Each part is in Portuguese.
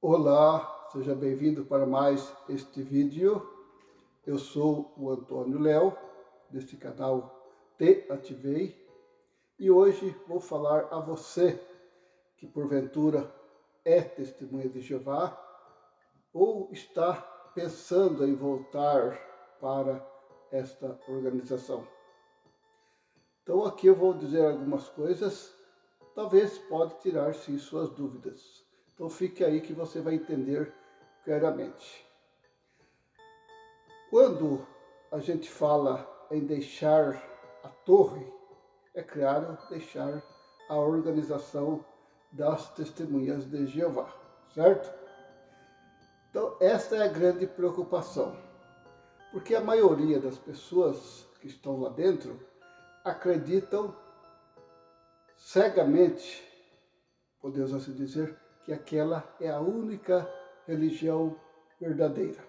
Olá, seja bem-vindo para mais este vídeo. Eu sou o Antônio Léo, deste canal Te Ativei, e hoje vou falar a você que porventura é testemunha de Jeová ou está pensando em voltar para esta organização. Então aqui eu vou dizer algumas coisas, talvez pode tirar sim suas dúvidas. Então fique aí que você vai entender claramente. Quando a gente fala em deixar a torre, é claro, deixar a organização das testemunhas de Jeová, certo? Então esta é a grande preocupação, porque a maioria das pessoas que estão lá dentro acreditam cegamente, podemos assim dizer, que aquela é a única religião verdadeira.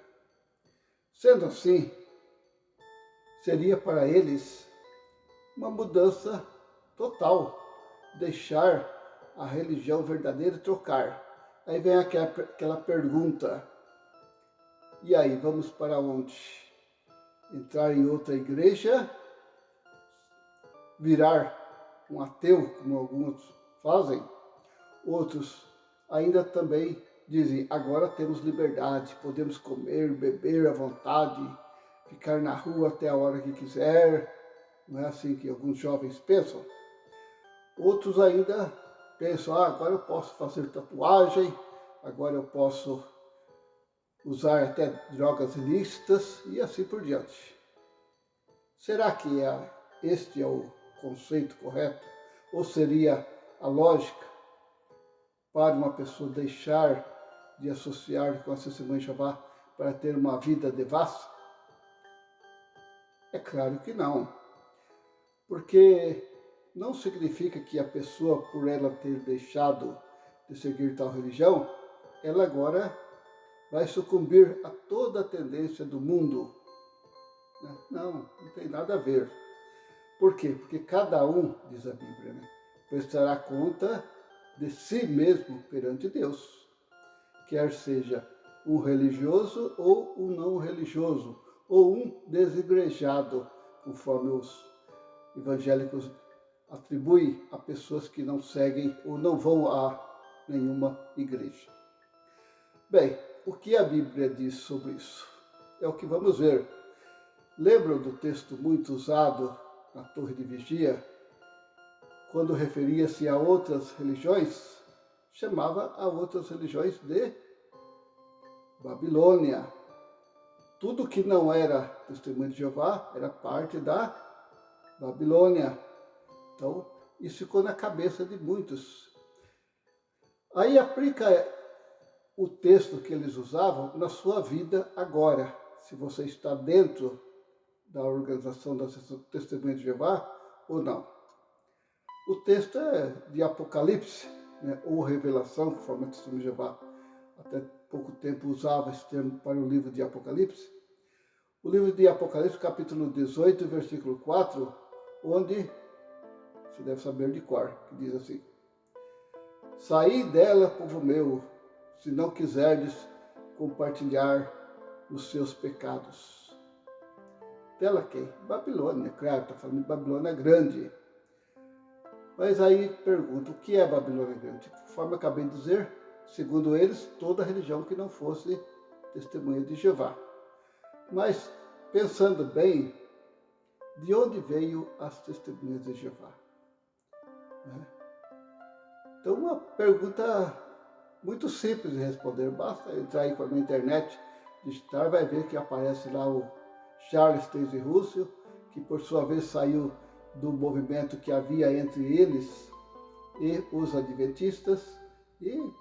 Sendo assim, seria para eles uma mudança total, deixar a religião verdadeira e trocar. Aí vem aquela pergunta, e aí, vamos para onde? Entrar em outra igreja? Virar um ateu, como alguns fazem? Outros ainda também dizem, agora temos liberdade, podemos comer, beber à vontade, ficar na rua até a hora que quiser. Não é assim que alguns jovens pensam? Outros ainda pensam, agora eu posso fazer tatuagem, agora eu posso usar até drogas ilícitas e assim por diante. Será que este é o conceito correto? Ou seria a lógica para uma pessoa deixar de associar com a testemunha de Jeová para ter uma vida devassa? É claro que não, porque não significa que a pessoa, por ela ter deixado de seguir tal religião, ela agora vai sucumbir a toda a tendência do mundo. Não, não tem nada a ver. Por quê? Porque cada um, diz a Bíblia, prestará conta de si mesmo perante Deus. Quer seja um religioso ou um não religioso, ou um desigrejado, conforme os evangélicos atribuem a pessoas que não seguem ou não vão a nenhuma igreja. Bem, o que a Bíblia diz sobre isso? É o que vamos ver. Lembram do texto muito usado na Torre de Vigia, quando referia-se a outras religiões? Chamava a outras religiões de Babilônia. Tudo que não era testemunho de Jeová era parte da Babilônia. Então, isso ficou na cabeça de muitos. Aí aplica o texto que eles usavam na sua vida agora. Se você está dentro da organização das testemunhas de Jeová ou não. O texto é de Apocalipse, ou Revelação, conforme a testemunha de Jeová até pouco tempo usava esse termo para o livro de Apocalipse. O livro de Apocalipse, capítulo 18, versículo 4, onde, você deve saber de cor, que diz assim: saí dela, povo meu, se não quiserdes compartilhar os seus pecados. Dela quem? Babilônia, claro, está falando de Babilônia grande. Mas aí pergunta, o que é Babilônia grande? Conforme eu acabei de dizer, segundo eles, toda religião que não fosse testemunha de Jeová. Mas, pensando bem, de onde veio as testemunhas de Jeová? Então, uma pergunta muito simples de responder. Basta entrar aí na internet, digitar, vai ver que aparece lá o Charles Taze Russell, que por sua vez saiu do movimento que havia entre eles e os adventistas, e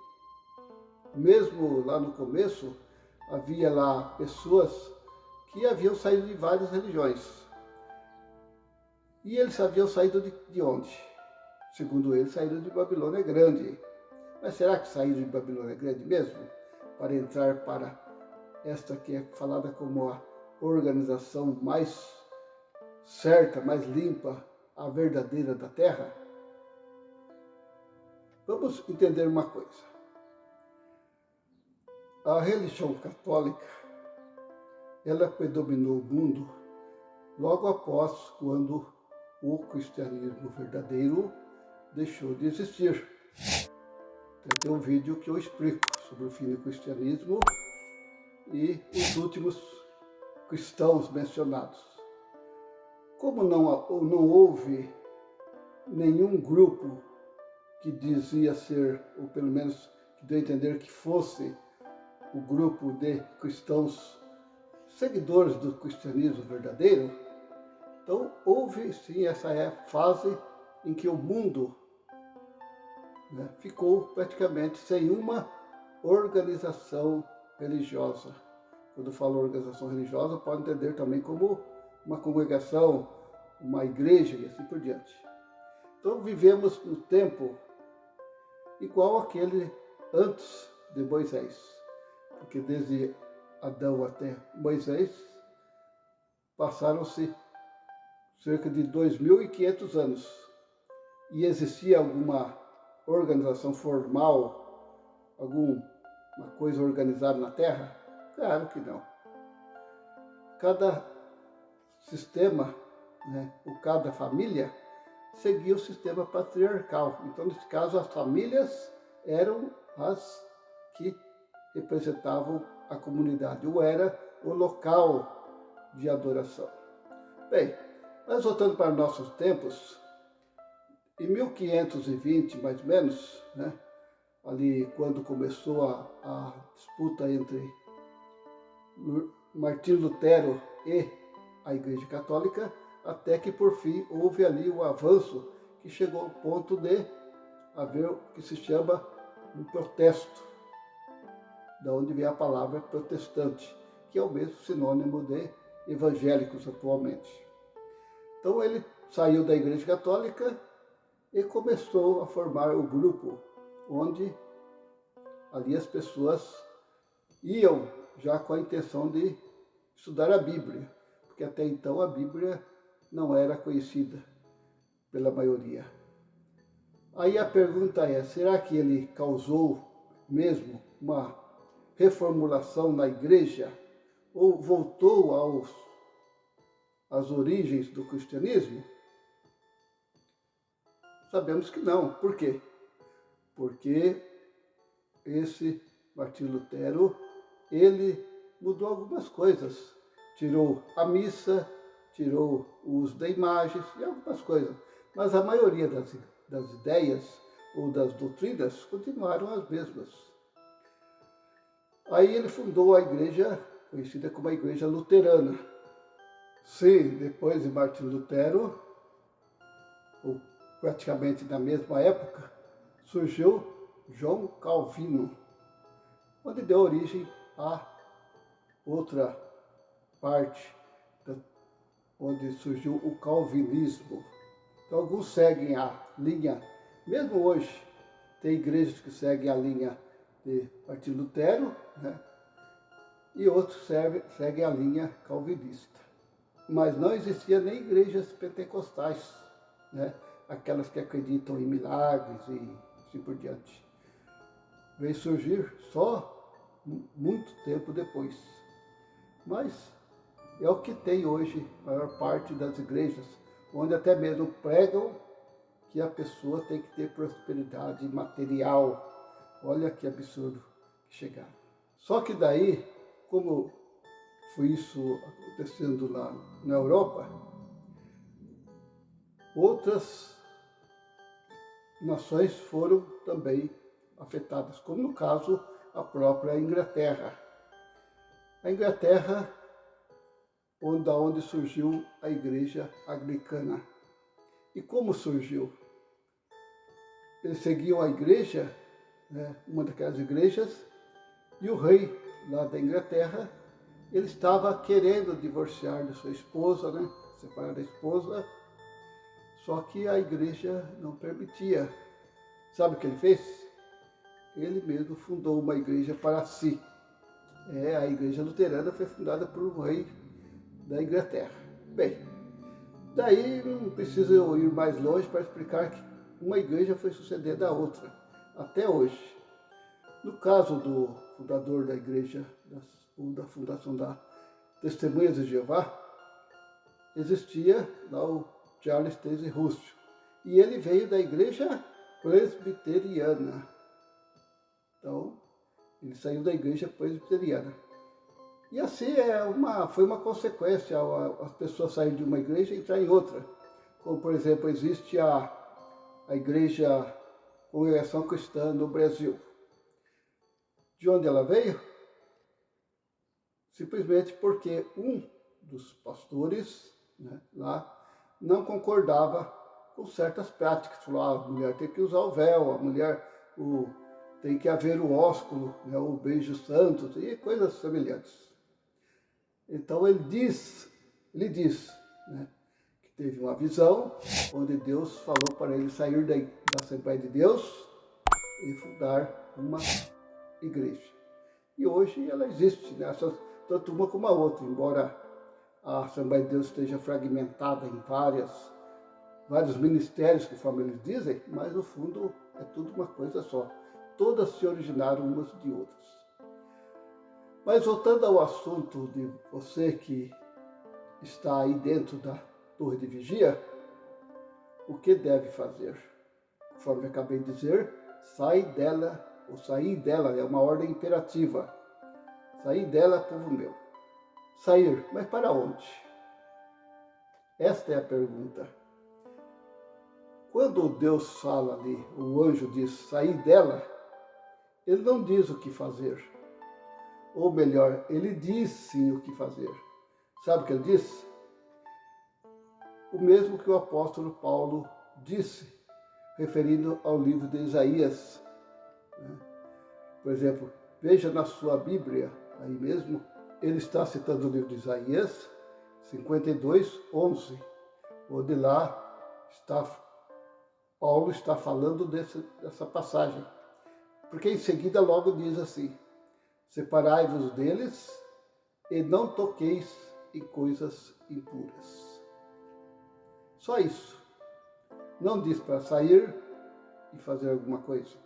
mesmo lá no começo havia lá pessoas que haviam saído de várias religiões. E eles haviam saído de onde? Segundo eles, saíram de Babilônia Grande. Mas será que saíram de Babilônia Grande mesmo? Para entrar para esta que é falada como a organização mais certa, mais limpa, a verdadeira da Terra? Vamos entender uma coisa. A religião católica, ela predominou o mundo logo após quando o cristianismo verdadeiro deixou de existir. Tem um vídeo que eu explico sobre o fim do cristianismo e os últimos cristãos mencionados. Como não houve nenhum grupo que dizia ser, ou pelo menos que deu a entender que fosse o grupo de cristãos seguidores do cristianismo verdadeiro, então houve sim essa fase em que o mundo, né, ficou praticamente sem uma organização religiosa. Quando eu falo organização religiosa, pode entender também como uma congregação, uma igreja e assim por diante. Então vivemos no tempo igual aquele antes de Moisés, porque desde Adão até Moisés passaram-se cerca de 2.500 anos. E existia alguma organização formal, alguma coisa organizada na Terra? Claro que não. Cada sistema, né, ou cada família, seguia o sistema patriarcal. Então, nesse caso, as famílias eram as que representavam a comunidade, ou era o local de adoração. Bem, mas voltando para nossos tempos, em 1520, mais ou menos, né, ali quando começou a disputa entre Martinho Lutero e a Igreja Católica, até que por fim houve ali o avanço que chegou ao ponto de haver o que se chama um protesto, da onde vem a palavra protestante, que é o mesmo sinônimo de evangélicos atualmente. Então ele saiu da Igreja Católica e começou a formar o grupo, onde ali as pessoas iam já com a intenção de estudar a Bíblia, porque até então a Bíblia não era conhecida pela maioria. Aí a pergunta é, será que ele causou mesmo uma reformulação na igreja? Ou voltou às origens do cristianismo? Sabemos que não. Por quê? Porque esse Martinho Lutero, ele mudou algumas coisas. Tirou a missa, tirou o uso de imagens e algumas coisas. Mas a maioria das ideias ou das doutrinas continuaram as mesmas. Aí ele fundou a igreja conhecida como a Igreja Luterana. Sim, depois de Martinho Lutero, ou praticamente na mesma época, surgiu João Calvino, onde deu origem a outra parte, onde surgiu o calvinismo. Então alguns seguem a linha, mesmo hoje, tem igrejas que seguem a linha de Martinho Lutero, né? E outros seguem a linha calvinista. Mas não existia nem igrejas pentecostais, né? Aquelas que acreditam em milagres e assim por diante. Veio surgir só muito tempo depois. Mas é o que tem hoje a maior parte das igrejas, onde até mesmo pregam que a pessoa tem que ter prosperidade material. Olha que absurdo que chegaram. Só que daí, como foi isso acontecendo lá na Europa, outras nações foram também afetadas, como no caso a própria Inglaterra. A Inglaterra, onde surgiu a Igreja Anglicana. E como surgiu? Eles seguiam a igreja, né, uma daquelas igrejas, e o rei lá da Inglaterra, ele estava querendo divorciar de sua esposa, né, separar da esposa, só que a igreja não permitia. Sabe o que ele fez? Ele mesmo fundou uma igreja para si. A igreja luterana foi fundada por um rei da Inglaterra. Bem, daí não preciso eu ir mais longe para explicar que uma igreja foi sucedendo a outra, até hoje. No caso do fundador da igreja, ou da fundação da Testemunhas de Jeová, existia lá o Charles Taze Russell. E ele veio da igreja presbiteriana. Então, ele saiu da igreja presbiteriana. E assim foi uma consequência as pessoas saírem de uma igreja e entrar em outra. Como, por exemplo, existe a igreja Congregação Cristã no Brasil. De onde ela veio? Simplesmente porque um dos pastores, né, lá não concordava com certas práticas. Falou, a mulher tem que usar o véu, a mulher tem que haver o ósculo, né, o beijo santo e coisas semelhantes. Então ele diz, né, que teve uma visão onde Deus falou para ele sair da Assembleia de Deus e fundar uma igreja. E hoje ela existe, né, tanto uma como a outra, embora a Assembleia de Deus esteja fragmentada em vários ministérios, conforme eles dizem, mas no fundo é tudo uma coisa só. Todas se originaram umas de outras. Mas voltando ao assunto de você que está aí dentro da torre de vigia, o que deve fazer? Conforme eu acabei de dizer, sair dela é uma ordem imperativa. Sair dela, povo meu. Sair, mas para onde? Esta é a pergunta. Quando Deus fala ali, o anjo diz sair dela, ele não diz o que fazer. Ou melhor, ele diz sim o que fazer. Sabe o que ele diz? O mesmo que o apóstolo Paulo disse, referindo ao livro de Isaías. Por exemplo, veja na sua Bíblia, aí mesmo, ele está citando o livro de Isaías 52, 11, onde lá Paulo está falando dessa passagem. Porque em seguida logo diz assim, separai-vos deles e não toqueis em coisas impuras. Só isso. Não diz para sair e fazer alguma coisa.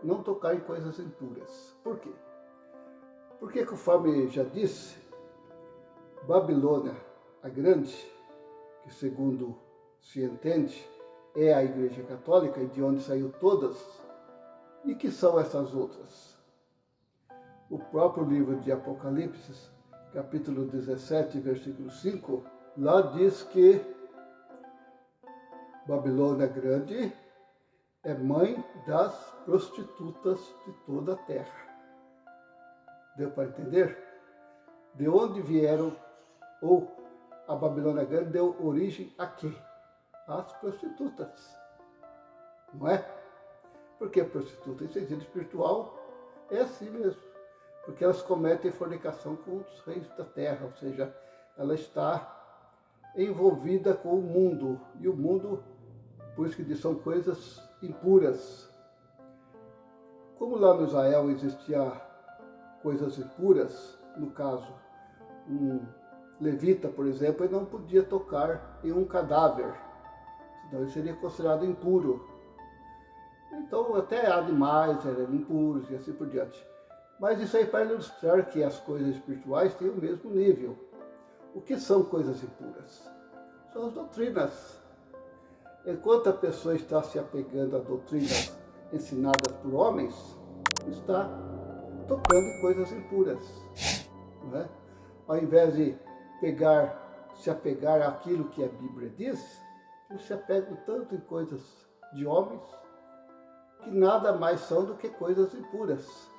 Não tocar em coisas impuras. Por quê? Porque, conforme já disse, Babilônia, a grande, que segundo se entende, é a Igreja Católica e de onde saiu todas, e que são essas outras? O próprio livro de Apocalipse, capítulo 17, versículo 5, lá diz que Babilônia Grande é mãe das prostitutas de toda a terra. Deu para entender? De onde vieram, ou a Babilônia Grande deu origem a quê? Às prostitutas. Não é? Porque a prostituta, em sentido espiritual, é assim mesmo. Porque elas cometem fornicação com os reis da terra, ou seja, ela está envolvida com o mundo. E o mundo, por isso que diz, são coisas impuras. Como lá no Israel existia coisas impuras, no caso, um levita, por exemplo, ele não podia tocar em um cadáver, senão ele seria considerado impuro. Então, até animais eram impuros e assim por diante. Mas isso aí para ilustrar que as coisas espirituais têm o mesmo nível. O que são coisas impuras? São as doutrinas. Enquanto a pessoa está se apegando a doutrinas ensinadas por homens, está tocando em coisas impuras. Não é? Ao invés de se apegar àquilo que a Bíblia diz, eles se apegam tanto em coisas de homens que nada mais são do que coisas impuras.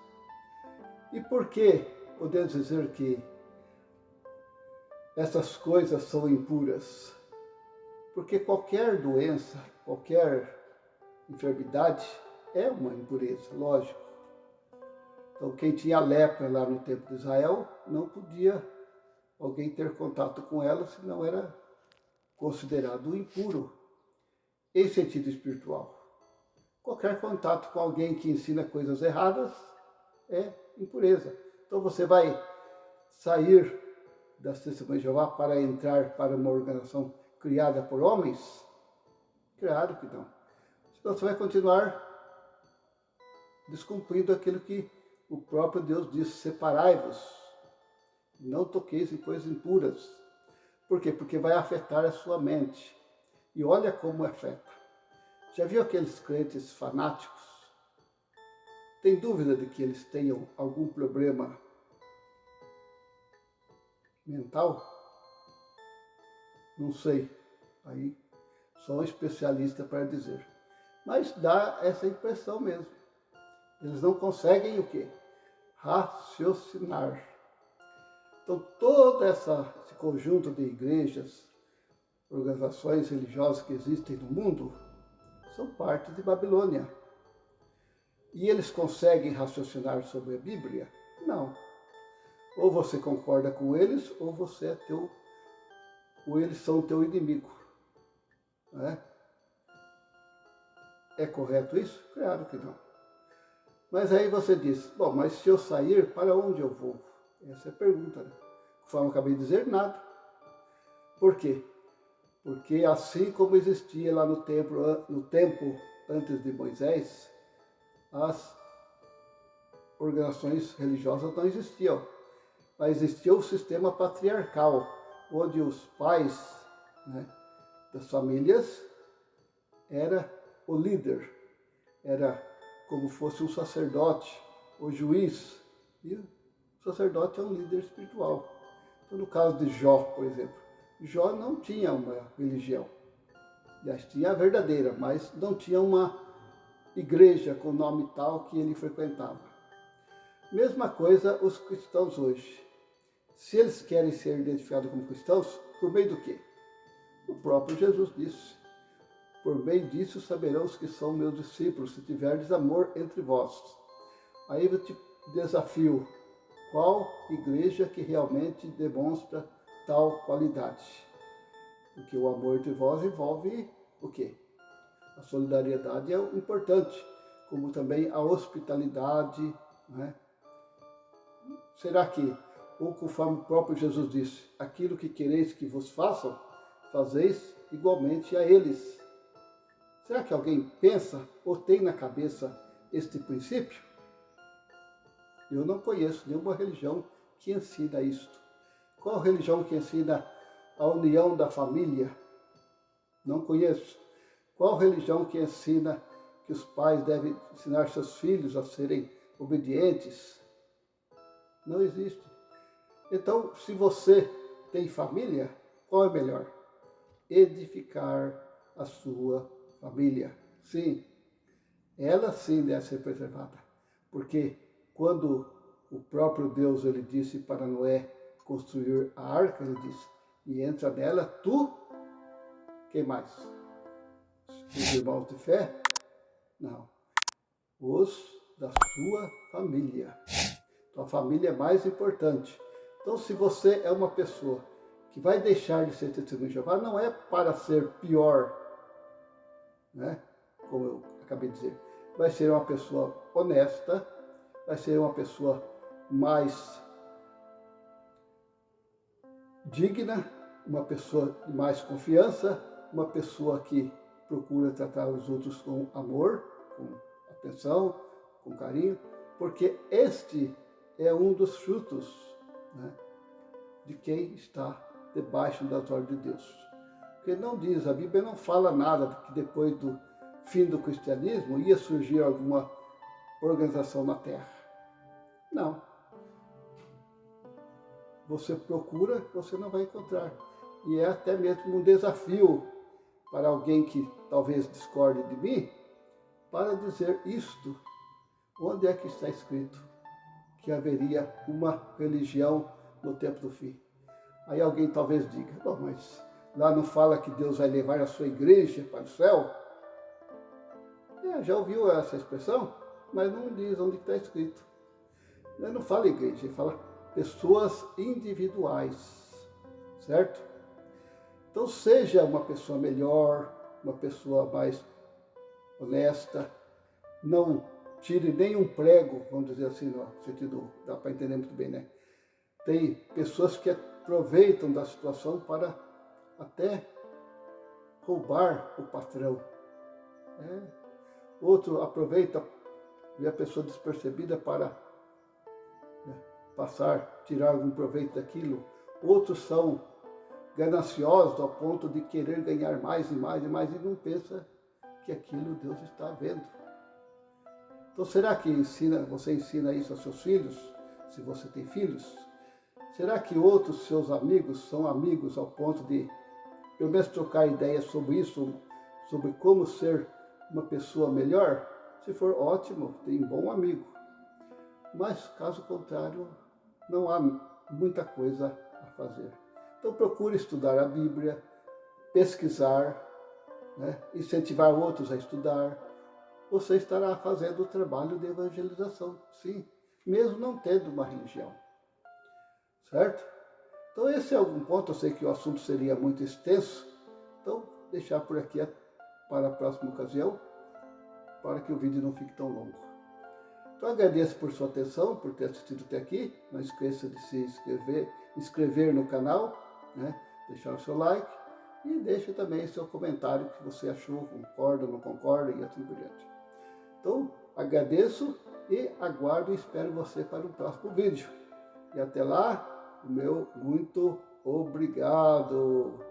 E por que podemos dizer que essas coisas são impuras? Porque qualquer doença, qualquer enfermidade é uma impureza, lógico. Então quem tinha lepra lá no tempo de Israel, não podia alguém ter contato com ela, senão era considerado impuro, em sentido espiritual. Qualquer contato com alguém que ensina coisas erradas é impureza. Então você vai sair das Testemunhas de Jeová para entrar para uma organização criada por homens? Claro que não. Senão você vai continuar descumprindo aquilo que o próprio Deus disse: separai-vos, não toqueis em coisas impuras. Por quê? Porque vai afetar a sua mente. E olha como afeta. Já viu aqueles crentes fanáticos? Tem dúvida de que eles tenham algum problema mental? Não sei. Aí sou um especialista para dizer. Mas dá essa impressão mesmo. Eles não conseguem o quê? Raciocinar. Então, todo esse conjunto de igrejas, organizações religiosas que existem no mundo, são parte de Babilônia. E eles conseguem raciocinar sobre a Bíblia? Não. Ou você concorda com eles, ou você é ou eles são teu inimigo. Não é? É correto isso? Claro que não. Mas aí você diz, bom, mas se eu sair, para onde eu vou? Essa é a pergunta, né? Conforme eu acabei de dizer, nada. Por quê? Porque assim como existia lá no tempo antes de Moisés, as organizações religiosas não existiam. Mas existia o sistema patriarcal, onde os pais, né, das famílias era o líder, era como fosse um sacerdote, o juiz, e o sacerdote é um líder espiritual. Então, no caso de Jó, por exemplo, Jó não tinha uma religião, aliás, tinha a verdadeira, mas não tinha uma igreja com nome tal que ele frequentava. Mesma coisa os cristãos hoje. Se eles querem ser identificados como cristãos, por meio do quê? O próprio Jesus disse: por meio disso saberão os que são meus discípulos, se tiverdes amor entre vós. Aí eu te desafio, qual igreja que realmente demonstra tal qualidade? Porque o amor entre vós envolve o quê? A solidariedade é importante, como também a hospitalidade, né? Será que, ou conforme o próprio Jesus disse, aquilo que quereis que vos façam, fazeis igualmente a eles? Será que alguém pensa ou tem na cabeça este princípio? Eu não conheço nenhuma religião que ensina isto. Qual religião que ensina a união da família? Não conheço. Qual religião que ensina que os pais devem ensinar seus filhos a serem obedientes? Não existe. Então, se você tem família, qual é melhor? Edificar a sua família. Sim, ela sim deve ser preservada. Porque quando o próprio Deus ele disse para Noé construir a arca, ele disse, e entra nela tu, quem mais? Os irmãos de fé? Não. Os da sua família. Então a família é mais importante. Então se você é uma pessoa que vai deixar de ser testemunho de Jeová, não é para ser pior, né? Como eu acabei de dizer. Vai ser uma pessoa honesta, vai ser uma pessoa mais digna, uma pessoa de mais confiança, uma pessoa que procura tratar os outros com amor, com atenção, com carinho, porque este é um dos frutos, né, de quem está debaixo das ordens de Deus. Porque não diz, a Bíblia não fala nada de que depois do fim do cristianismo ia surgir alguma organização na Terra. Não. Você procura, você não vai encontrar. E é até mesmo um desafio para alguém que talvez discorde de mim, para dizer isto. Onde é que está escrito que haveria uma religião no tempo do fim? Aí alguém talvez diga, bom, mas lá não fala que Deus vai levar a sua igreja para o céu? Já ouviu essa expressão? Mas não diz onde está escrito. Ele não fala igreja, ele fala pessoas individuais, certo? Então seja uma pessoa melhor, uma pessoa mais honesta, não tire nenhum prego, vamos dizer assim, no sentido, dá para entender muito bem, né? Tem pessoas que aproveitam da situação para até roubar o patrão. Outro aproveita ver a pessoa despercebida para, né, tirar algum proveito daquilo. Outros são gananciosos ao ponto de querer ganhar mais e mais e mais e não pensa que aquilo Deus está vendo. Então será que você ensina isso aos seus filhos, se você tem filhos? Será que outros seus amigos são amigos ao ponto de pelo menos trocar ideias sobre isso, sobre como ser uma pessoa melhor? Se for ótimo, tem um bom amigo. Mas caso contrário, não há muita coisa a fazer. Então procure estudar a Bíblia, pesquisar, né, incentivar outros a estudar. Você estará fazendo o trabalho de evangelização, sim, mesmo não tendo uma religião. Certo? Então esse é algum ponto, eu sei que o assunto seria muito extenso, então deixar por aqui para a próxima ocasião, para que o vídeo não fique tão longo. Então agradeço por sua atenção, por ter assistido até aqui, não esqueça de se inscrever no canal, né? Deixar o seu like e deixe também seu comentário que você achou, concorda, não concorda e assim por diante. Então agradeço e aguardo e espero você para o próximo vídeo. E até lá, meu muito obrigado.